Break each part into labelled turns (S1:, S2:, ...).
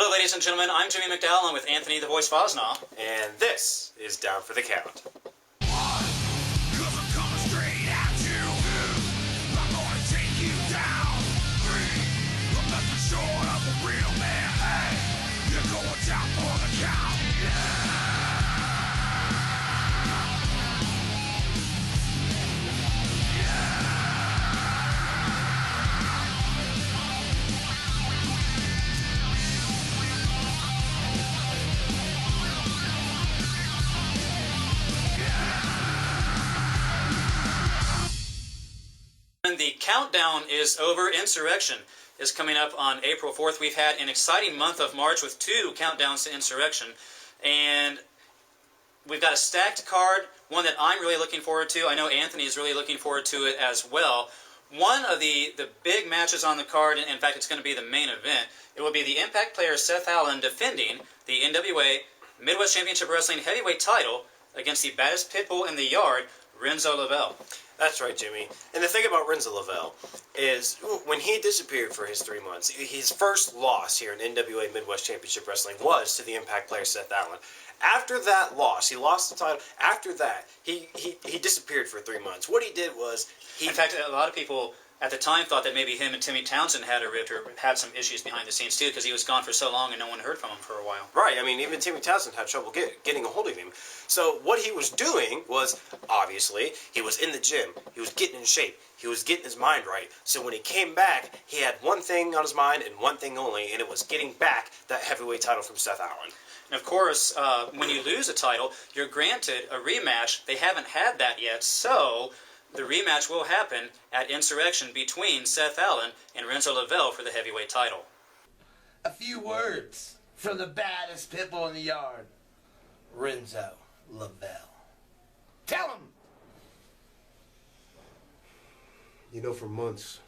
S1: Hello, ladies and gentlemen. I'm Jimmy McDowell. I'm with Anthony the Voice Fosnaw.
S2: And this is Down for the Count.
S1: The countdown is over. Insurrection is coming up on April 4th. We've had an exciting month of March with 2 countdowns to Insurrection. And we've got a stacked card, one that I'm really looking forward to. I know Anthony is really looking forward to it as well. One of the big matches on the card, in fact it's going to be the main event, it will be the Impact player Seth Allen defending the NWA Midwest Championship Wrestling Heavyweight title against the baddest pitbull in the yard, Renzo Lavelle.
S2: That's right, Jimmy. And the thing about Renzo Lavelle is when he disappeared for his 3 months, his first loss here in NWA Midwest Championship Wrestling was to the Impact player Seth Allen. After that loss, he lost the title. After that, he disappeared for 3 months. What he did was
S1: In fact, a lot of people at the time thought that maybe him and Timmy Townsend had a rift or had some issues behind the scenes too, because he was gone for so long and no one heard from him for a while.
S2: Right. I mean, even Timmy Townsend had trouble getting a hold of him. So what he was doing was, obviously, he was in the gym. He was getting in shape. He was getting his mind right. So when he came back, he had one thing on his mind and one thing only, and it was getting back that heavyweight title from Seth Allen.
S1: And of course, when you lose a title, you're granted a rematch. They haven't had that yet, so the rematch will happen at Insurrection between Seth Allen and Renzo Lavelle for the heavyweight title.
S3: A few words from the baddest pitbull in the yard, Renzo Lavelle. Tell him!
S4: You know, for months,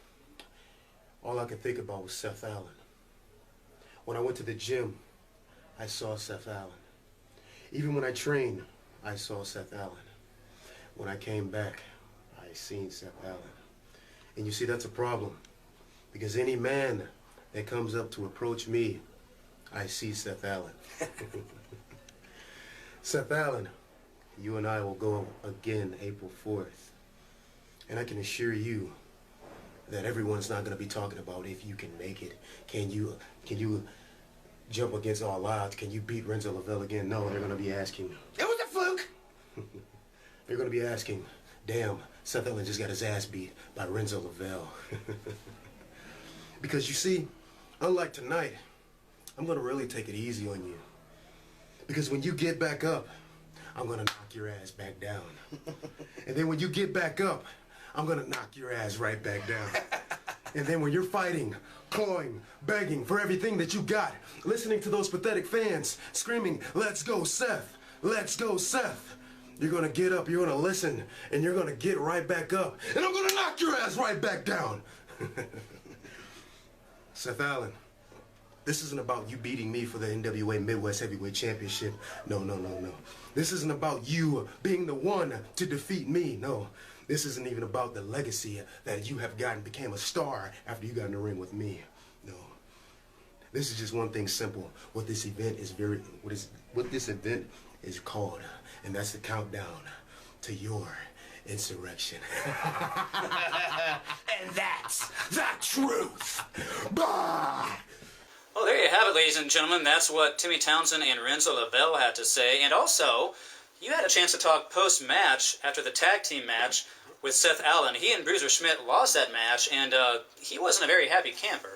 S4: all I could think about was Seth Allen. When I went to the gym, I saw Seth Allen. Even when I trained, I saw Seth Allen. When I came back, I seen Seth Allen. And you see, that's a problem. Because any man that comes up to approach me, I see Seth Allen. Seth Allen, you and I will go again April 4th. And I can assure you that everyone's not going to be talking about if you can make it. Can you jump against all odds? Can you beat Renzo Lavelle again? No, they're going to be asking.
S3: It was a fluke!
S4: They're going to be asking, damn, Seth Allen just got his ass beat by Renzo Lavelle. Because you see, unlike tonight, I'm going to really take it easy on you. Because when you get back up, I'm going to knock your ass back down. And then when you get back up, I'm going to knock your ass right back down. And then when you're fighting, clawing, begging for everything that you got, listening to those pathetic fans screaming, "Let's go, Seth! Let's go, Seth!" You're going to get up, you're going to listen, and you're going to get right back up. And I'm going to knock your ass right back down. Seth Allen, this isn't about you beating me for the NWA Midwest Heavyweight Championship. No, no, no, no. This isn't about you being the one to defeat me. No. This isn't even about the legacy that you have gotten, became a star after you got in the ring with me. No. This is just one thing simple. What this event is called, and that's the countdown to your insurrection.
S3: And that's the truth!
S4: Bah!
S1: Well, there you have it, ladies and gentlemen. That's what Timmy Townsend and Renzo Lavelle had to say. And also, you had a chance to talk post-match after the tag team match with Seth Allen. He and Bruiser Schmidt lost that match, and he wasn't a very happy camper.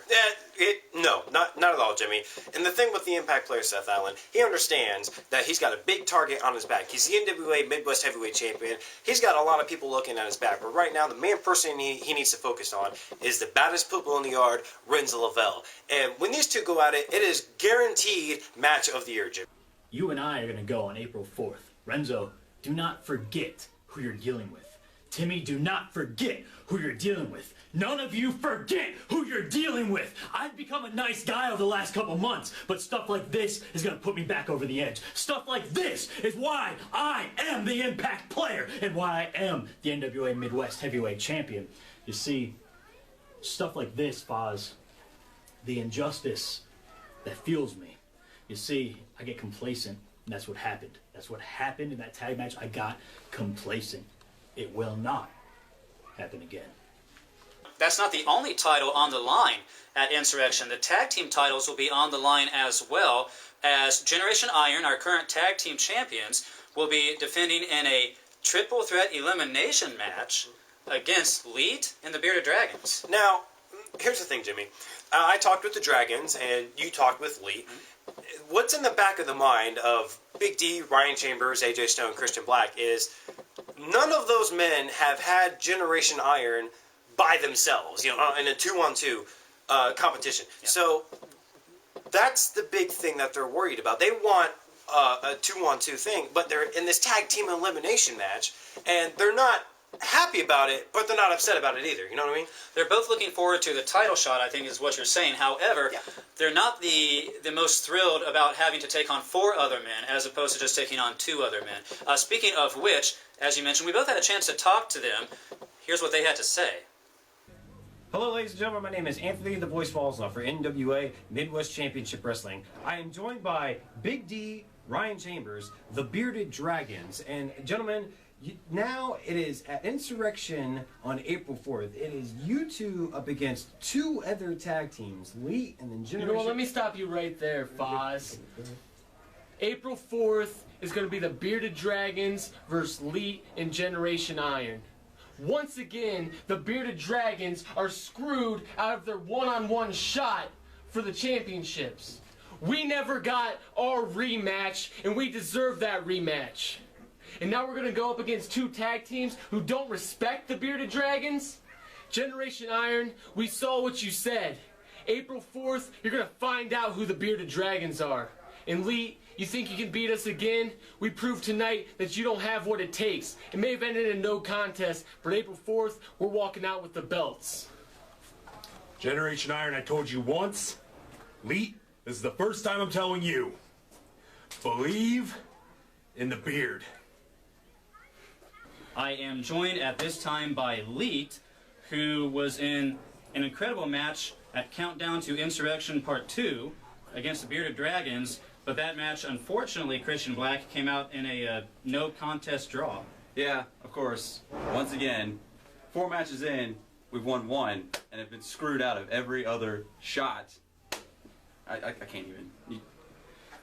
S2: No, not at all, Jimmy. And the thing with the Impact player Seth Allen, he understands that he's got a big target on his back. He's the NWA Midwest Heavyweight Champion. He's got a lot of people looking at his back. But right now, the main person he needs to focus on is the baddest pitbull in the yard, Renzo Lavelle. And when these two go at it, it is guaranteed match of the year, Jimmy.
S5: You and I are going to go on April 4th. Renzo, do not forget who you're dealing with. Timmy, do not forget who you're dealing with. None of you forget who you're dealing with. I've become a nice guy over the last couple months, but stuff like this is going to put me back over the edge. Stuff like this is why I am the Impact player and why I am the NWA Midwest Heavyweight Champion. You see, stuff like this, Foz, the injustice that fuels me. You see, I get complacent, and that's what happened. That's what happened in that tag match. I got complacent. It will not happen again.
S1: That's not the only title on the line at Insurrection. The tag team titles will be on the line as well, as Generation Iron, our current tag team champions, will be defending in a triple threat elimination match against Leet and the Bearded Dragons.
S2: Now, here's the thing, Jimmy. I talked with the Dragons, and you talked with Lee. What's in the back of the mind of Big D, Ryan Chambers, AJ Stone, Christian Black is none of those men have had Generation Iron by themselves, in a 2-on-2 competition. Yeah. So that's the big thing that they're worried about. They want a 2-on-2 thing, but they're in this tag team elimination match, and they're not happy about it, but they're not upset about it either. You know what I mean?
S1: They're both looking forward to the title shot, I think is what you're saying. However, they're not the most thrilled about having to take on 4 other men as opposed to just taking on 2 other men. Speaking of which, as you mentioned, we both had a chance to talk to them. Here's what they had to say.
S6: Hello, ladies and gentlemen. My name is Anthony the Voice Falslow for NWA Midwest Championship Wrestling. I am joined by Big D, Ryan Chambers, the Bearded Dragons. And gentlemen, now it is at Insurrection on April 4th. It is you two up against 2 other tag teams, Lee and then Generation...
S7: You know what, let me stop you right there, Foz. April 4th is going to be the Bearded Dragons versus Lee and Generation Iron. Once again, the Bearded Dragons are screwed out of their one-on-one shot for the championships. We never got our rematch, and we deserve that rematch. And now we're going to go up against 2 tag teams who don't respect the Bearded Dragons? Generation Iron, we saw what you said. April 4th, you're going to find out who the Bearded Dragons are. And Lee, you think you can beat us again? We proved tonight that you don't have what it takes. It may have ended in no contest, but April 4th, we're walking out with the belts.
S8: Generation Iron, I told you once. Lee, this is the first time I'm telling you. Believe in the beard.
S1: I am joined at this time by Leet, who was in an incredible match at Countdown to Insurrection Part 2 against the Bearded Dragons, but that match, unfortunately, Christian Black came out in a no contest draw.
S9: Yeah, of course. Once again, 4 matches in, we've won 1, and have been screwed out of every other shot. I can't even.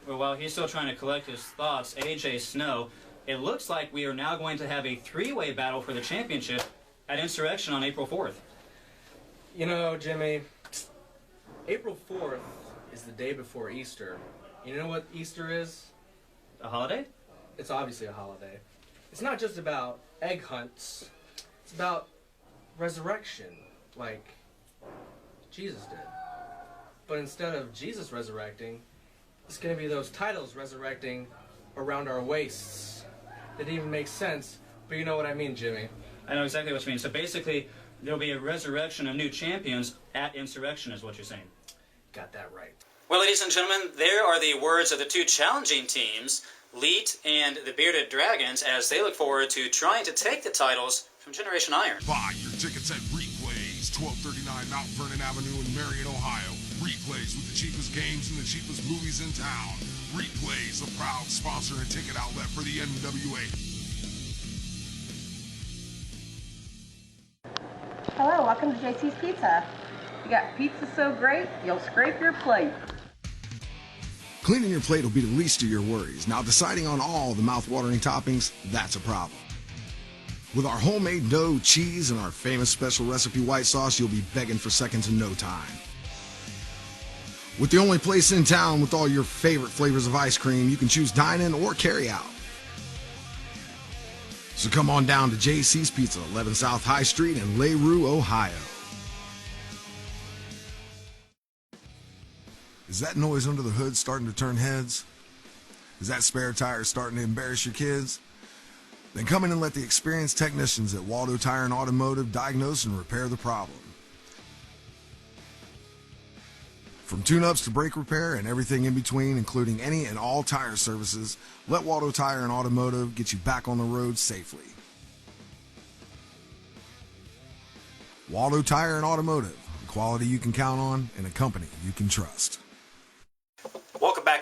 S1: Well, while he's still trying to collect his thoughts, AJ Snow, it looks like we are now going to have a 3-way battle for the championship at Insurrection on April 4th.
S10: You know, Jimmy, April 4th is the day before Easter. You know what Easter is?
S1: A holiday?
S10: It's obviously a holiday. It's not just about egg hunts. It's about resurrection, like Jesus did. But instead of Jesus resurrecting, it's going to be those titles resurrecting around our waists. That even makes sense, but you know what I mean, Jimmy.
S1: I know exactly what you mean. So basically, there'll be a resurrection of new champions at Insurrection, is what you're saying.
S10: Got that right.
S1: Well, ladies and gentlemen, there are the words of the 2 challenging teams, Leet and the Bearded Dragons, as they look forward to trying to take the titles from Generation Iron.
S11: Buy your tickets at Replays, 1239 Mount Vernon Avenue in Marion, Ohio. Replays with the cheapest games and the cheapest movies in town. Replays, a proud sponsor and ticket outlet for the NWA.
S12: Hello, welcome to JC's Pizza. You got pizza so great, you'll scrape your plate.
S13: Cleaning your plate will be the least of your worries. Now, deciding on all the mouth-watering toppings, that's a problem. With our homemade dough, cheese, and our famous special recipe white sauce, you'll be begging for seconds in no time. With the only place in town with all your favorite flavors of ice cream, you can choose dine-in or carry-out. So come on down to JC's Pizza, 11 South High Street in LaRue, Ohio. Is that noise under the hood starting to turn heads? Is that spare tire starting to embarrass your kids? Then come in and let the experienced technicians at Waldo Tire and Automotive diagnose and repair the problem. From tune-ups to brake repair and everything in between, including any and all tire services, let Waldo Tire and Automotive get you back on the road safely. Waldo Tire and Automotive, quality you can count on and a company you can trust.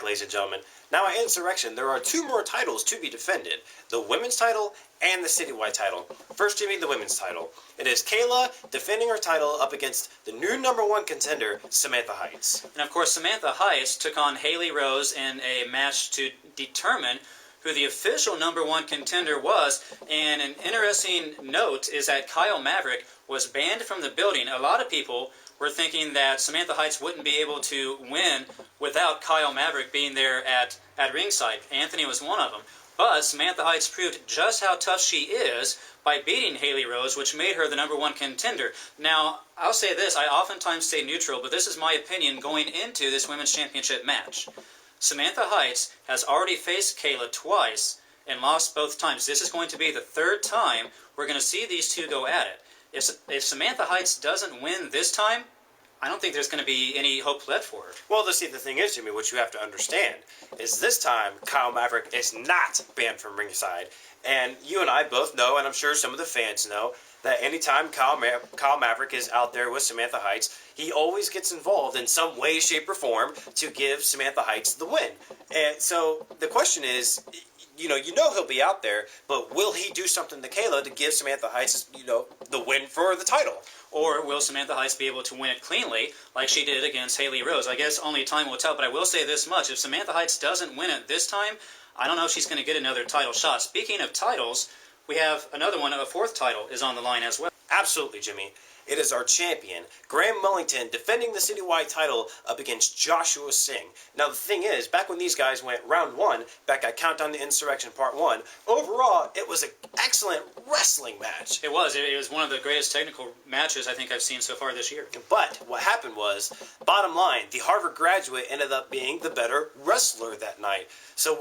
S2: ladies and gentlemen. Now at Insurrection, there are 2 more titles to be defended. The women's title and the citywide title. First, Jimmy, the women's title. It is Kayla defending her title up against the new #1 contender, Samantha Heights.
S1: And of course, Samantha Heights took on Haley Rose in a match to determine who the official #1 contender was. And an interesting note is that Kyle Maverick was banned from the building. A lot of people were thinking that Samantha Heights wouldn't be able to win without Kyle Maverick being there at ringside. Anthony was one of them. But Samantha Heights proved just how tough she is by beating Haley Rose, which made her the #1 contender. Now, I'll say this, I oftentimes stay neutral, but this is my opinion going into this Women's Championship match. Samantha Heights has already faced Kayla twice and lost both times. This is going to be the 3rd time we're going to see these two go at it. If Samantha Heights doesn't win this time, I don't think there's going to be any hope left for her.
S2: Well, the thing is, Jimmy, what you have to understand is this time Kyle Maverick is not banned from ringside. And you and I both know, and I'm sure some of the fans know, that anytime Kyle Maverick is out there with Samantha Heights, he always gets involved in some way, shape, or form to give Samantha Heights the win. And so the question is, you know he'll be out there, but will he do something to Kayla to give Samantha Heights, the win for the title?
S1: Or will Samantha Heights be able to win it cleanly like she did against Haley Rose? I guess only time will tell, but I will say this much. If Samantha Heights doesn't win it this time, I don't know if she's going to get another title shot. Speaking of titles, we have another one, a 4th title is on the line as well.
S2: Absolutely, Jimmy. It is our champion, Graham Millington, defending the citywide title up against Joshua Singh. Now, the thing is, back when these guys went round 1, back at Countdown to Insurrection Part 1, overall, it was an excellent wrestling match.
S1: It was. It was one of the greatest technical matches I think I've seen so far this year.
S2: But what happened was, bottom line, the Harvard graduate ended up being the better wrestler that night. So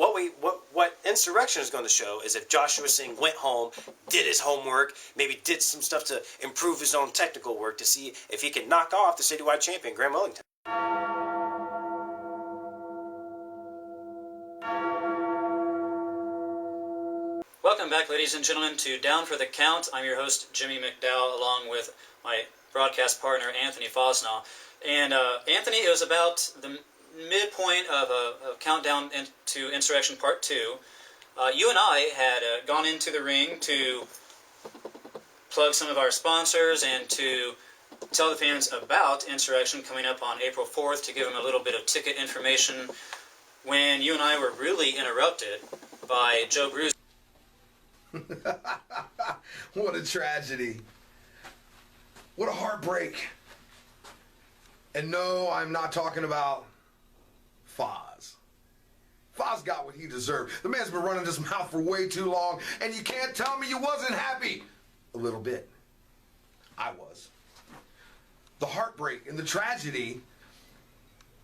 S2: what Insurrection is going to show is if Joshua Singh went home, did his homework, maybe did some stuff to improve his own technical work to see if he can knock off the citywide champion, Graham Millington.
S1: Welcome back, ladies and gentlemen, to Down for the Count. I'm your host, Jimmy McDowell, along with my broadcast partner, Anthony Fosnaw. And Anthony, it was about the midpoint of a countdown to Insurrection Part 2. You and I had gone into the ring to plug some of our sponsors and to tell the fans about Insurrection coming up on April 4th, to give them a little bit of ticket information, when you and I were really interrupted by Joe Bruce.
S3: What a tragedy. What a heartbreak. And no, I'm not talking about Foz. Foz got what he deserved. The man's been running his mouth for way too long, and you can't tell me you wasn't happy. A little bit. I was. The heartbreak and the tragedy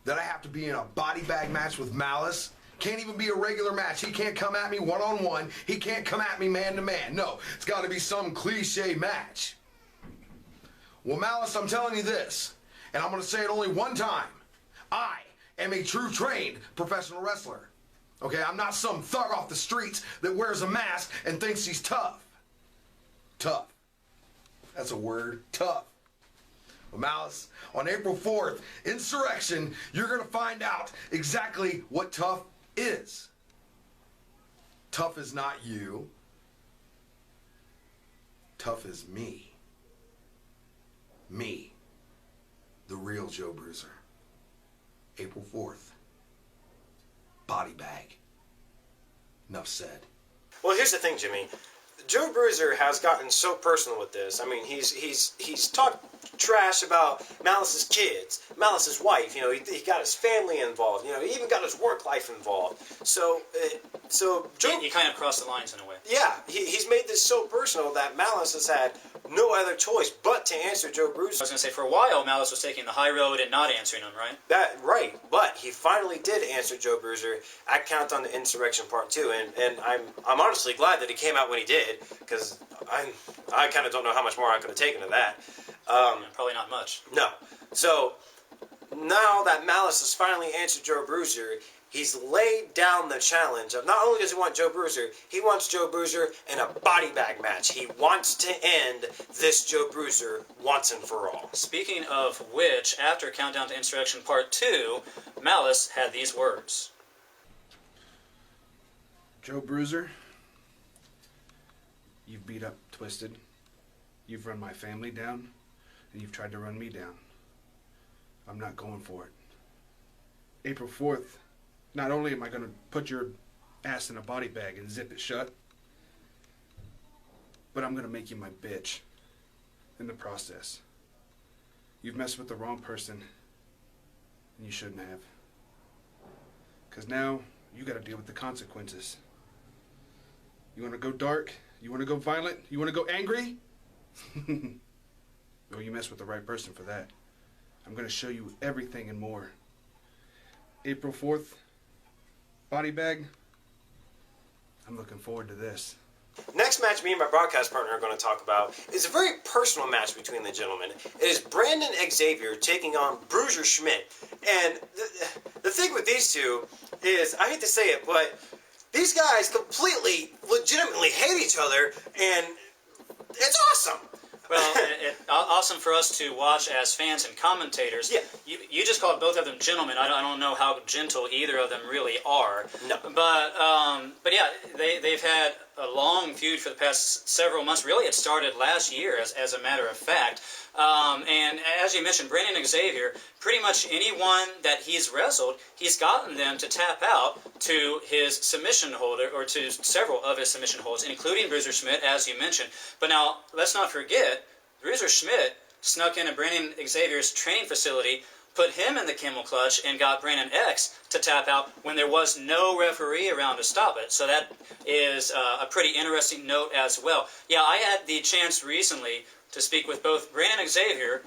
S3: that I have to be in a body bag match with Malice. Can't even be a regular match. He can't come at me one-on-one. He can't come at me man-to-man. No, it's got to be some cliche match. Well, Malice, I'm telling you this, and I'm going to say it only one time. I am a true trained professional wrestler. Okay, I'm not some thug off the streets that wears a mask and thinks he's tough. Tough. That's a word. Tough. Well, Malice, on April 4th, Insurrection, you're going to find out exactly what tough is. Tough is not you. Tough is me. Me. The real Joe Bruiser. April 4th. Body bag. Enough said.
S2: Well, here's the thing, Jimmy. Joe Bruiser has gotten so personal with this. I mean, he's talked trash about Malice's kids, Malice's wife. You know, he got his family involved. You know, he even got his work life involved. So Joe,
S1: you kind of crossed the lines in a way.
S2: Yeah, he's made this so personal that Malice has had no other choice but to answer Joe Bruiser.
S1: I was going to say, for a while, Malice was taking the high road and not answering him, right?
S2: Right, but he finally did answer Joe Bruiser at Countdown to Insurrection Part 2, and I'm honestly glad that he came out when he did, because I kind of don't know how much more I could have taken of that.
S1: Probably not much.
S2: No. So, now that Malice has finally answered Joe Bruiser, he's laid down the challenge of not only does he want Joe Bruiser, he wants Joe Bruiser in a body bag match. He wants to end this Joe Bruiser once and for all.
S1: Speaking of which, after Countdown to Insurrection Part 2, Malice had these words.
S14: Joe Bruiser, you've beat up Twisted. You've run my family down, and you've tried to run me down. I'm not going for it. April 4th, not only am I going to put your ass in a body bag and zip it shut, but I'm going to make you my bitch in the process. You've messed with the wrong person, and you shouldn't have. Because now, you got to deal with the consequences. You want to go dark? You want to go violent? You want to go angry? Well, you mess with the right person for that. I'm going to show you everything and more. April 4th, body bag. I'm looking forward to this.
S2: Next match me and my broadcast partner are going to talk about is a very personal match between the gentlemen. It is Brandon Xavier taking on Bruiser Schmidt. And the thing with these two is, I hate to say it, but these guys completely, legitimately hate each other, and it's awesome.
S1: Well, awesome for us to watch as fans and commentators.
S2: Yeah.
S1: You just called both of them gentlemen. I don't know how gentle either of them really are.
S2: No.
S1: But yeah, they've had a long feud for the past several months. Really, it started last year, as a matter of fact. And as you mentioned, Brandon Xavier, pretty much anyone that he's wrestled, he's gotten them to tap out to his submission holder, or to several of his submission holds, including Bruiser Schmidt, as you mentioned. But now, let's not forget, Bruiser Schmidt snuck into Brandon Xavier's training facility, put him in the camel clutch, and got Brandon X to tap out when there was no referee around to stop it. So that is a pretty interesting note as well. Yeah, I had the chance recently to speak with both Brandon Xavier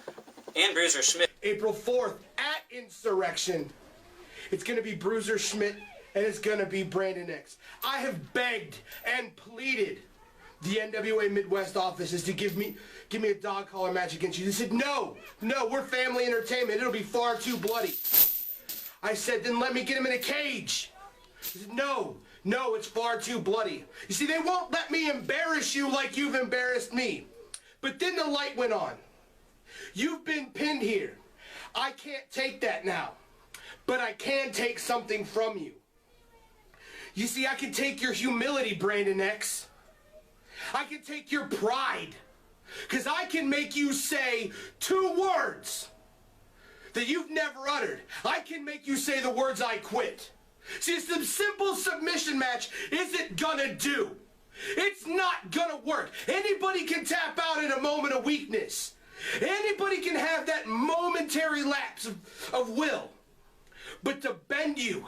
S1: and Bruiser Schmidt.
S4: April 4th at Insurrection. It's going to be Bruiser Schmidt, and it's going to be Brandon X. I have begged and pleaded the NWA Midwest offices to give me a dog collar match against you. They said, no, we're family entertainment. It'll be far too bloody. I said, then let me get him in a cage. They said, no, it's far too bloody. You see, they won't let me embarrass you like you've embarrassed me. But then the light went on. You've been pinned here. I can't take that now. But I can take something from you. You see, I can take your humility, Brandon X. I can take your pride. Because I can make you say 2 words that you've never uttered. I can make you say the words I quit. See, some simple submission match isn't gonna do. It's not gonna work. Anybody can tap out in a moment of weakness. Anybody can have that momentary lapse of will. But to bend you,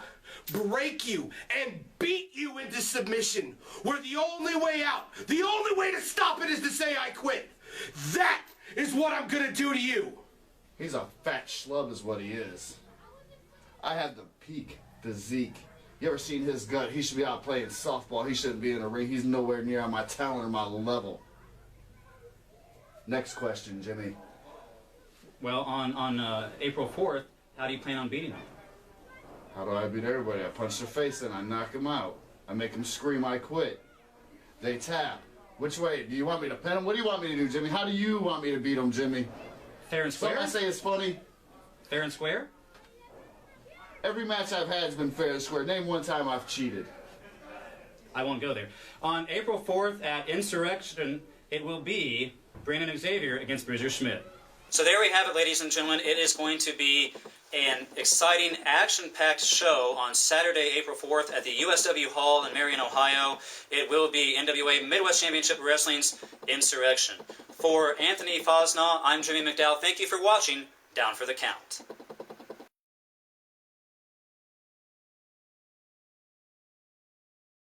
S4: break you, and beat you into submission, where the only way out, the only way to stop it is to say I quit. That is what I'm gonna do to you.
S15: He's a fat schlub is what he is. I have the peak physique. You ever seen his gut? He should be out playing softball. He shouldn't be in a ring. He's nowhere near on my talent or my level. Next question, Jimmy.
S1: Well, on April 4th, how do you plan on beating him?
S15: How do I beat everybody? I punch their face in, I knock them out. I make them scream, I quit. They tap. Which way? Do you want me to pin them? What do you want me to do, Jimmy? How do you want me to beat them, Jimmy?
S1: Fair and square?
S15: So I say it's funny.
S1: Fair and square?
S15: Every match I've had has been fair and square. Name one time I've cheated.
S1: I won't go there. On April 4th at Insurrection, it will be Brandon Xavier against Bruiser Schmidt. So there we have it, ladies and gentlemen. It is going to be an exciting, action-packed show on Saturday, April 4th at the USW Hall in Marion, Ohio. It will be NWA Midwest Championship Wrestling's Insurrection. For Anthony Fosnaw, I'm Jimmy McDowell. Thank you for watching Down for the Count.